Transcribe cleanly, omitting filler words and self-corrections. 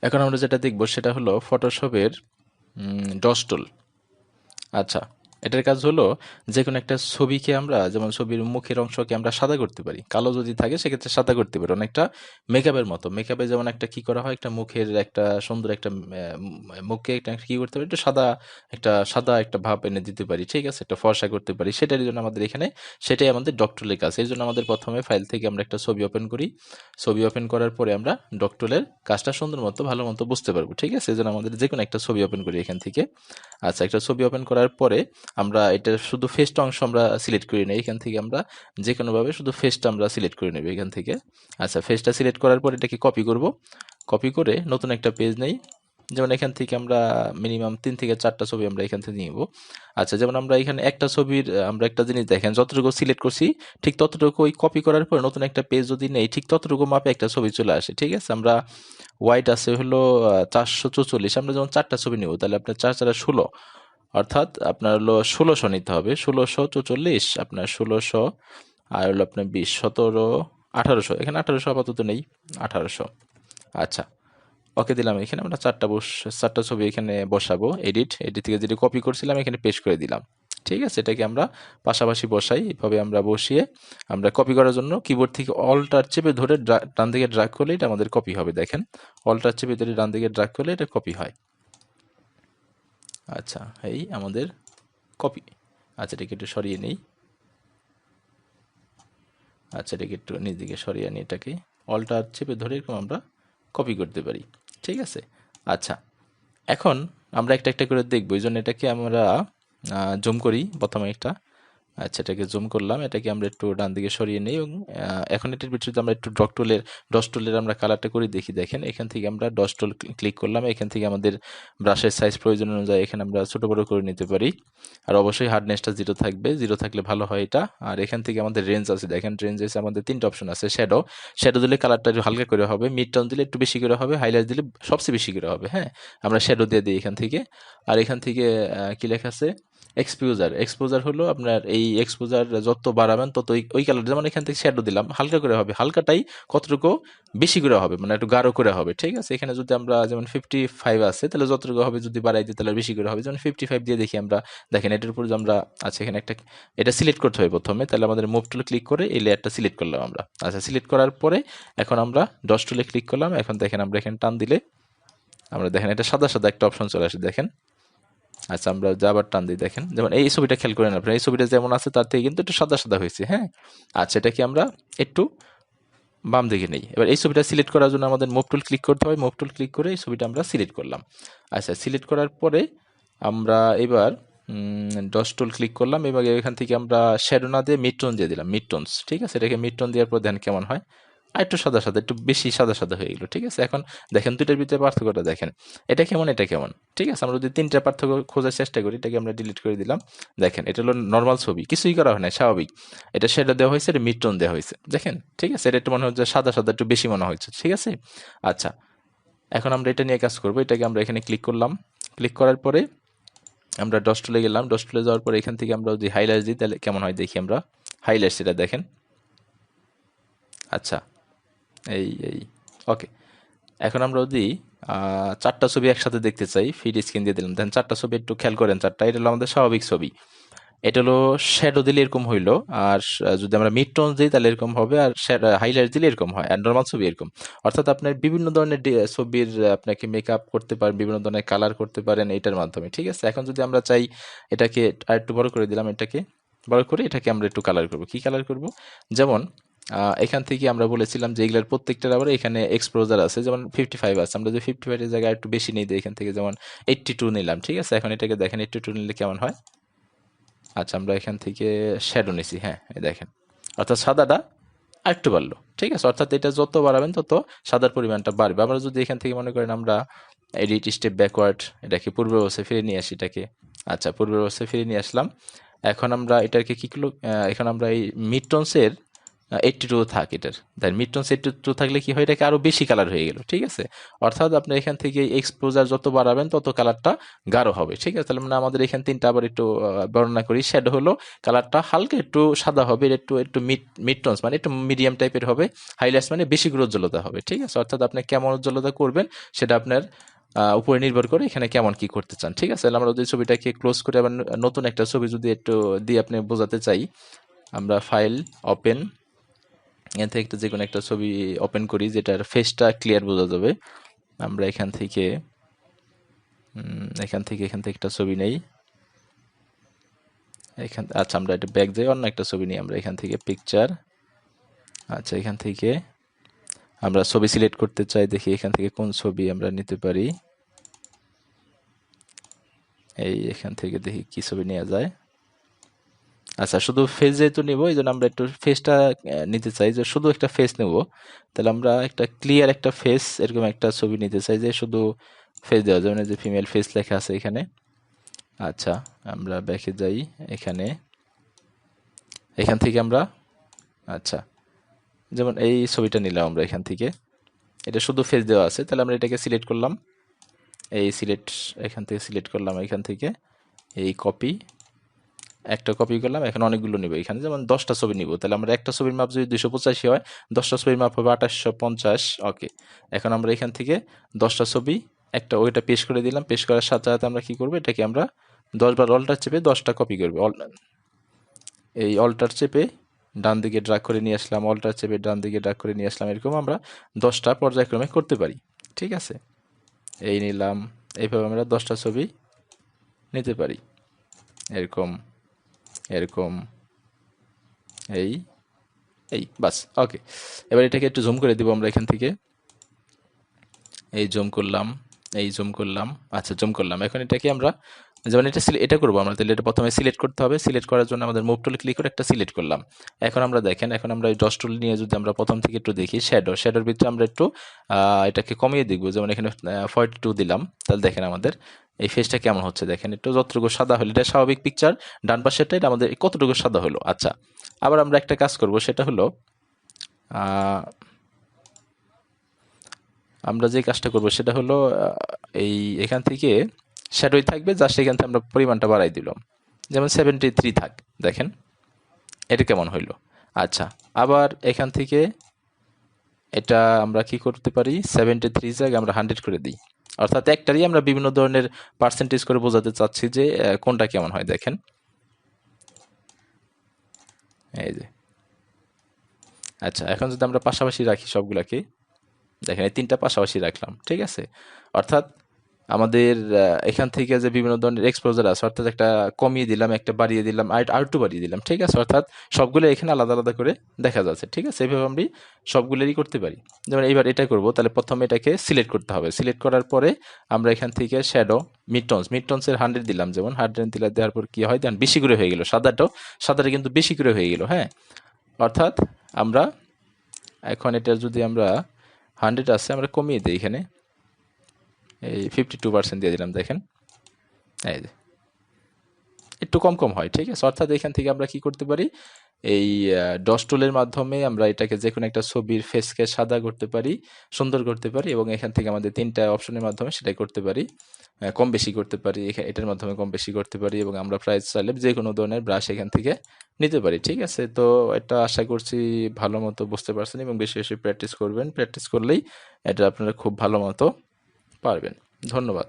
এখন আমরা যেটা দেখব সেটা হলো ফটোশপের ডস টুল। আচ্ছা, এটার কাজ হলো যে কোনো একটা ছবিকে আমরা, যেমন ছবির মুখের অংশকে আমরা সাদা করতে পারি, কালো যদি থাকে সেক্ষেত্রে সাদা করতে পারি, অনেকটা মেকআপের মতো। মেকআপে যেমন একটা কি করা হয়, একটা মুখের একটা সুন্দর একটা মুখকে একটা কি করতে পারি, একটু সাদা, একটা ভাব এনে দিতে পারি, ঠিক আছে, একটা ফর্সা করতে পারি, সেটার জন্য আমাদের এখানে সেটাই আমাদের ডক্টরের কাজ। এই জন্য আমাদের প্রথমে ফাইল থেকে আমরা একটা ছবি ওপেন করি। ছবি ওপেন করার পরে আমরা ডক্টরের কাজটা সুন্দর মতো ভালো মতো বুঝতে পারবো, ঠিক আছে। এই জন্য আমাদের যে কোনো একটা ছবি ওপেন করি এখান থেকে। আচ্ছা, একটা ছবি ওপেন করার পরে আমরা এটা শুধু ফেসটা অংশ আমরা সিলেক্ট করি না, এখান থেকে আমরা যে কোনোভাবে শুধু ফেসটা আমরা সিলেক্ট করে নেব এখান থেকে। আচ্ছা, ফেসটা সিলেক্ট করার পর এটাকে কপি করব। কপি করে নতুন একটা পেজ নেই, যেমন এখান থেকে আমরা মিনিমাম 3 থেকে 4টা ছবি আমরা এখান থেকে নিব। আচ্ছা, যেমন আমরা এখানে একটা ছবির আমরা একটা জিনিস দেখেন, যতটুকু সিলেক্ট করছি ঠিক ততটুকু ওই কপি করার পর নতুন একটা পেজ যদি নেই ঠিক ততটুকু মাপে একটা ছবি চলে আসে, ঠিক আছে। আমরা ওয়াইড আছে হলো 444, আমরা যেমন 4টা ছবি নিব তাহলে আপনার 4×4=16, অর্থাৎ আপনার হলো 1600 নিতে হবে। 1644 আপনার 1600, আর হলো আপনার 20, 17, 1800, এখানে 1800 আপাতত নেই, 1800। আচ্ছা, ওকে দিলাম। এখানে আমরা 4টা ছবি এখানে বসাবো। এডিট থেকে যেটা কপি করছিলাম এখানে পেস্ট করে দিলাম, ঠিক আছে। এটাকে আমরা পাশাপাশি বসাই, এভাবে আমরা বসিয়ে আমরা কপি করার জন্য কিবোর্ড থেকে অল্টার চেপে ধরে ডান দিকে ড্র্যাগ করলে এটা আমাদের কপি হবে। দেখেন, অল্টার চেপে ধরে ডান দিকে ড্র্যাগ করলে এটা কপি হয়। আচ্ছা, এই আমাদের কপি। আচ্ছা, এটাকে একটু সরিয়ে নেই। আচ্ছা, এটাকে একটু নিচ দিকে সরিয়ে নিই, এটাকে অল্টার চেপে ধরে এরকম আমরা কপি করতে পারি, ঠিক আছে। আচ্ছা, এখন আমরা একটা একটা করে দেখবো, এই জন্য এটাকে আমরা জুম করি প্রথমে একটা। আচ্ছা, এটাকে জুম করলাম, এটাকে আমরা একটু ডান দিকে সরিয়ে নিই এবং এখন এটার ভিতরে যদি আমরা একটু ডস টুলের আমরা কালারটা করে দেখি। দেখেন, এখান থেকে আমরা ডস টুল ক্লিক করলাম, এখান থেকে আমাদের ব্রাশের সাইজ প্রয়োজন অনুযায়ী এখানে আমরা ছোট বড় করে নিতে পারি। আর অবশ্যই হার্ডনেসটা 0 থাকবে, 0 থাকলে ভালো হয় এটা। আর এখান থেকে আমাদের রেঞ্জ আছে, দেখেন রেঞ্জ আছে আমাদের 3টা অপশন আছে। শ্যাডো দিলে কালারটা একটু হালকা করে হবে, মিড টোন দিলে একটু বেশি করে হবে, হাইলাইট দিলে সবচেয়ে বেশি করে হবে। হ্যাঁ, আমরা শ্যাডো দিয়ে দিই এখান থেকে। আর এখান থেকে কি লেখা আছে, এক্সপোজার হলো আপনার এই এক্সপোজার যত বাড়াবেন তত ওই কালার, যেমন এখান থেকে শ্যাডো দিলাম হালকা করে হবে, হালকাটাই কতটুকু বেশি করে হবে, মানে একটু গাঢ় করে হবে, ঠিক আছে। এখানে যদি আমরা যেমন 55 আছে তাহলে যতটুকু হবে, যদি বাড়াই দিই তাহলে বেশি করে হবে, যেমন 55 দিয়ে দেখি আমরা। দেখেন এটার উপর যে আমরা, আচ্ছা এখানে একটা, এটা সিলেক্ট করতে হবে প্রথমে, তাহলে আমাদের মুভ টুলে ক্লিক করে এই লেয়ারটা সিলেক্ট করলাম আমরা। আচ্ছা, সিলেক্ট করার পরে এখন আমরা ডস টুলে ক্লিক করলাম। এখন দেখেন আমরা এখানে টান দিলে আমরা দেখেন এটা সাদা সাদা একটা অপশন চলে আসে, দেখেন। আচ্ছা, আমরা আবার টান দিই, দেখেন যেমন এই ছবিটা খেয়াল করেন আপনারা, এই ছবিটা যেমন আছে তার থেকে কিন্তু একটু সাদা সাদা হয়েছে। হ্যাঁ, আচ্ছা, এটাকে আমরা একটু বাম দিকে নেই। এবার এই ছবিটা সিলেক্ট করার জন্য আমাদের মুভ টুল ক্লিক করতে হবে, মুভ টুল ক্লিক করে এই ছবিটা আমরা সিলেক্ট করলাম। আচ্ছা, সিলেক্ট করার পরে আমরা এবার ডস টুল ক্লিক করলাম, এবার এখান থেকে আমরা শ্যাডো না দিয়ে মিড টোন দিয়ে দিলাম, মিড টোনস, ঠিক আছে। এটাকে মিড টোন দেওয়ার পর দেখেন কেমন হয়, আর একটু সাদা সাদা, একটু বেশি সাদা সাদা হয়ে গেলো, ঠিক আছে। এখন দেখেন দুইটার ভিতরে পার্থক্যটা দেখেন, এটা কেমন এটা কেমন, ঠিক আছে। আমরা যদি 3টা পার্থক্য খোঁজার চেষ্টা করি, এটাকে আমরা ডিলিট করে দিলাম। দেখেন, এটা হলো নর্মাল ছবি, কিছুই করা হয় না, স্বাভাবিক। এটা শ্যাডো দেওয়া হয়েছে, এটা মিড টোন দেওয়া হয়েছে, দেখেন, ঠিক আছে। এটা একটু মনে হচ্ছে সাদা সাদা একটু বেশি মনে হচ্ছে, ঠিক আছে। আচ্ছা, এখন আমরা এটা নিয়ে কাজ করবো। এটাকে আমরা এখানে ক্লিক করলাম, ক্লিক করার পরে আমরা ডস টুলে গেলাম, ডস টুলে যাওয়ার পরে এখান থেকে আমরা যদি হাইলাইট দিই তাহলে কেমন হয় দেখি আমরা। হাইলাইটস এটা দেখেন। আচ্ছা, এই ওকে। এখন আমরা যদি 4টা ছবি একসাথে দেখতে চাই, ফিড স্ক্রিন দিয়ে দিলাম, দেন 4টা ছবি একটু খেয়াল করেন, 4টা, এটা হলো আমাদের স্বাভাবিক ছবি। এটা হলো শ্যাডো দিলে এরকম হইলো, আর যদি আমরা মিড টোন দিই তাহলে এরকম হবে, আর হাইলাইট দিলে এরকম হয়, আর নর্মাল ছবি এরকম। অর্থাৎ আপনার বিভিন্ন ধরনের ছবির আপনাকে মেকআপ করতে পারেন, বিভিন্ন ধরনের কালার করতে পারেন এইটার মাধ্যমে, ঠিক আছে। এখন যদি আমরা চাই এটাকে আর একটু বড় করে দিলাম, এটাকে বড় করে এটাকে আমরা একটু কালার করব। কি কালার করব, যেমন এখান থেকে আমরা বলেছিলাম যে এগুলার প্রত্যেকটার আবার এখানে এক্সপোজার আছে, যেমন 55 আছে, আমরা যদি 55 এর জায়গায় একটু বেশি নিই, এখান থেকে যেমন 82 নিলাম, ঠিক আছে। এখন এটাকে দেখেন 82 নিলে কেমন হয়। আচ্ছা, আমরা এখান থেকে শ্যাডো নিছি, হ্যাঁ, এই দেখেন, অর্থাৎ সাদাটা আরেকটু বাড়লো, ঠিক আছে। অর্থাৎ এটা যত বাড়াবেন তত সাদার পরিমাণটা বাড়বে। আমরা যদি এখান থেকে মনে করেন আমরা এডিট স্টেপ ব্যাকওয়ার্ড, এটাকে পূর্ব অবস্থায় ফিরে নিয়ে আসি এটাকে। আচ্ছা, পূর্বের অবস্থায় ফিরে নিয়ে আসলাম। এখন আমরা এটাকে কি করলো, এখন আমরা এই মিড টোনসের 82 থাক এটার, দেন মিড টোনস 82 থাকলে কি হয়, এটাকে আরো বেশি কালার হয়ে গেল, ঠিক আছে। অর্থাৎ আপনি এখান থেকে এক্সপোজার যত বাড়াবেন তত কালারটা গাঢ় হবে, ঠিক আছে। তাহলে মানে আমাদের এখানে তিনটা আবার একটু বর্ণনা করি। শ্যাডো হলো কালারটা হালকা একটু সাদা হবে, একটু একটু মিড টোনস মানে একটু মিডিয়াম টাইপের হবে, হাইলাইটস মানে বেশি করে উজ্জ্বলতা হবে, ঠিক আছে। অর্থাৎ আপনি কেমন উজ্জ্বলতা করবেন সেটা আপনার উপরে নির্ভর করে এখানে কেমন কি করতে চান, ঠিক আছে। তাহলে আমরা যদি ছবিটাকে ক্লোজ করে আবার নতুন একটা ছবি যদি একটু দিয়ে আপনি বোঝাতে চাই, আমরা ফাইল ওপেন, এখান থেকে একটা যে কোনো একটা ছবি ওপেন করি যেটার ফেসটা ক্লিয়ার বোঝা যাবে। আমরা এখান থেকে একটা ছবি নেই, আচ্ছা আমরা এটা ব্যাক যাই, অন্য একটা ছবি নিই আমরা এখান থেকে পিকচার। আচ্ছা এখান থেকে আমরা ছবি সিলেক্ট করতে চাই, দেখি এখান থেকে কোন ছবি আমরা নিতে পারি। এখান থেকে দেখি কি ছবি নেওয়া যায়। আচ্ছা শুধু ফেস যেহেতু নিব, এই জন্য আমরা একটু ফেসটা নিতে চাই, যে শুধু একটা ফেস নেব। তাহলে আমরা একটা ক্লিয়ার একটা ফেস এরকম একটা ছবি নিতে চাই, যে শুধু ফেস দেওয়া যাবে না, যে ফিমেল ফেস লেখা আছে এখানে। আচ্ছা আমরা ব্যাকে যাই, এখান থেকে আমরা, আচ্ছা যেমন এই ছবিটা নিলাম আমরা এখান থেকে, এটা শুধু ফেস দেওয়া আছে। তাহলে আমরা এটাকে সিলেক্ট করলাম, এখান থেকে সিলেক্ট করলাম, এখান থেকে এই কপি, একটা কপি করলাম। এখন অনেকগুলো নিব, এখানে যেমন 10টা ছবি নিব। তাহলে আমরা একটা ছবির মাপ যদি 285 হয়, 10টা ছবির মাপ হবে 2850। ওকে, এখন আমরা এখান থেকে 10টা ছবি একটা ওইটা পেস্ট করে দিলাম। পেস্ট করার সাথে সাথে আমরা কি করব, এটাকে আমরা 10 বার অল্টার চেপে 10টা কপি করব। এই অল্টার চেপে ডান দিকে ড্রাগ করে নিয়ে আসলাম, অল্টার চেপে ডান দিকে ড্রাগ করে নিয়ে আসলাম। এরকম আমরা 10টা পর্যায়ক্রমে করতে পারি, ঠিক আছে। এই নিলাম, এইভাবে আমরা 10টা ছবি নিতে পারি, এরকম এরকম এই বাস। ওকে, এবার এটাকে একটু জুম করে দিব আমরা এখান থেকে, জুম করলাম, জুম করলাম। আচ্ছা জুম করলাম। এখন এটাকে আমরা যেমন এটা করবো আমরা, তাহলে এটা প্রথমে সিলেক্ট করতে হবে। সিলেক্ট করার জন্য আমাদের মুভ টুলে ক্লিক করে একটা সিলেক্ট করলাম। এখন আমরা দেখেন, এখন আমরা এই ডস টুল নিয়ে যদি আমরা প্রথম থেকে একটু দেখি, শ্যাডোর ভিতরে আমরা একটু এটাকে কমিয়ে দেখবো। যেমন এখানে 42 দিলাম, তাহলে দেখেন আমাদের এই ফেসটা কেমন হচ্ছে। দেখেন একটু যতটুকু সাদা হলো, এটা স্বাভাবিক পিকচার, ডান পাশেরটা এটা আমাদের কতটুকু সাদা হলো। আচ্ছা আবার আমরা একটা কাজ করব, সেটা হলো আমরা যে কাজটা করব সেটা হলো এখান থেকে শ্যাডোই থাকবে, জাস্ট এখান থেকে আমরা পরিমাণটা বাড়াই দিলাম, যেমন 73 থাক। দেখেন এটা কেমন হইলো। আচ্ছা আবার এখান থেকে এটা আমরা কি করতে পারি, 73 জায়গায় আমরা 100 করে দিই। অর্থাৎ একটারই আমরা বিভিন্ন ধরনের পার্সেন্টেজ করে বোঝাতে চাচ্ছি যে কোনটা কেমন হয়। দেখেন এই যে, আচ্ছা এখন যদি আমরা পাশাপাশি রাখি সবগুলাকে, দেখেন এই তিনটা পাশাপাশি রাখলাম, ঠিক আছে। অর্থাৎ আমাদের এখান থেকে যে বিভিন্ন ধরনের এক্সপোজার আছে, অর্থাৎ একটা কমিয়ে দিলাম, একটা বাড়িয়ে দিলাম, আর একটু বাড়িয়ে দিলাম, ঠিক আছে। অর্থাৎ সবগুলো এখানে আলাদা আলাদা করে দেখা যাচ্ছে, ঠিক আছে। এইভাবে আমরা সবগুলোরই করতে পারি। যেমন এইবার এটা করব, তাহলে প্রথমে এটাকে সিলেক্ট করতে হবে। সিলেক্ট করার পরে আমরা এখান থেকে শ্যাডো মিড টোনসের 100 দিলাম, যেমন 100 দিলে দেওয়ার পর কি হয়, দেখেন বেশি করে হয়ে গেল, সাদাটা কিন্তু বেশি করে হয়ে গেল। হ্যাঁ, অর্থাৎ আমরা এখন এটা যদি আমরা 100 আছে, আমরা কমিয়ে দিই, এখানে 52% দিয়ে দিলাম। দেখেন এই যে একটু কম কম হয়, ঠিক আছে। অর্থাৎ এখান থেকে আমরা কি করতে পারি, এই ডস টুলের মাধ্যমে আমরা এটাকে যে কোনো একটা ছবির ফেসকে সাদা করতে পারি, সুন্দর করতে পারি, এবং এখান থেকে আমাদের 3টা অপশনের মাধ্যমে সেটাই করতে পারি। কম বেশি করতে পারি, এটার মাধ্যমে কম বেশি করতে পারি, এবং আমরা প্রাইস চাইলে যে কোনো ধরনের ব্রাশ এখান থেকে নিতে পারি, ঠিক আছে। তো এটা আশা করছি ভালো মতো বুঝতে পারছেন, এবং বেশি বেশি প্র্যাকটিস করবেন। প্র্যাকটিস করলেই এটা আপনারা খুব ভালো মতো পারবেন। ধন্যবাদ।